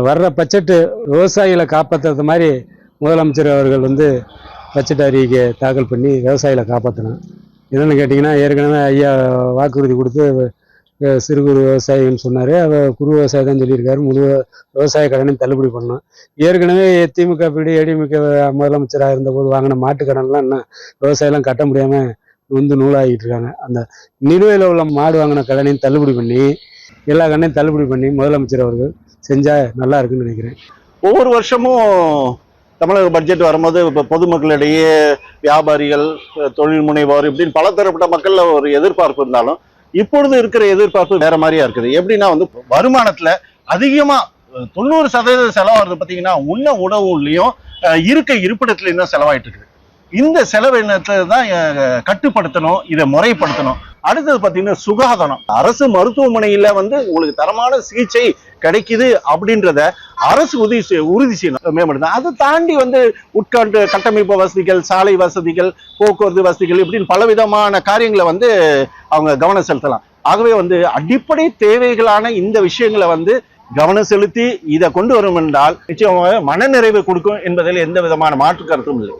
வர்ற பட்ஜெட்டு விவசாயிகளை காப்பாற்றுறது மாதிரி முதலமைச்சர் அவர்கள் பட்ஜெட் அறிக்கை தாக்கல் பண்ணி விவசாயிகளை காப்பாற்றணும். என்னென்னு கேட்டிங்கன்னா, ஏற்கனவே ஐயா வாக்குறுதி கொடுத்து சிறு குறு விவசாயின்னு சொன்னார். குறு விவசாயி தான் சொல்லியிருக்காரு. முழு விவசாய கடனையும் தள்ளுபடி பண்ணணும். ஏற்கனவே திமுக பீடி ஏடிஎம்கே முதலமைச்சராக இருந்தபோது வாங்கின மாட்டு கடன்லாம் இன்னும் விவசாயம்லாம் கட்ட முடியாமல் நூலாகிட்டு இருக்காங்க. அந்த நிலுவையில் உள்ள மாடு வாங்கின கடனையும் தள்ளுபடி பண்ணி எல்லா கடனையும் தள்ளுபடி பண்ணி முதலமைச்சர் அவர்கள் செஞ்சால் நல்லா இருக்குன்னு நினைக்கிறேன். ஒவ்வொரு வருஷமும் தமிழக பட்ஜெட் வரும்போது இப்போ பொதுமக்களிடையே வியாபாரிகள், தொழில் முனைவோர் இப்படின்னு பல தரப்பட்ட மக்கள்ல ஒரு எதிர்பார்ப்பு இருந்தாலும் இப்பொழுது இருக்கிற எதிர்பார்ப்பு வேற மாதிரியா இருக்குது. எப்படின்னா வருமானத்துல அதிகமா 90% செலவாகிறது பார்த்தீங்கன்னா உண்ண உணவுலையும் இருக்க இருப்பிடத்துலையும் தான் செலவாயிட்டு இருக்குது. இந்த செலவினத்தை தான் கட்டுப்படுத்தணும், இதை முறைப்படுத்தணும். அடுத்தது பார்த்தீங்கன்னா சுகாதாரம். அரசு மருத்துவமனையில உங்களுக்கு தரமான சிகிச்சை கிடைக்குது அப்படின்றத அரசு உறுதி செய்யணும், மேம்படுத்தணும். அதை தாண்டி உட்காந்து கட்டமைப்பு வசதிகள், சாலை வசதிகள், போக்குவரத்து வசதிகள் இப்படின்னு பலவிதமான காரியங்களை அவங்க கவனம் செலுத்தலாம். ஆகவே அடிப்படை தேவைகளான இந்த விஷயங்களை கவனம் செலுத்தி இதை கொண்டு வரும் என்றால் நிச்சயமாக மனநிறைவு கொடுக்கும் என்பதில் எந்த விதமான மாற்று கருத்தும் இல்லை.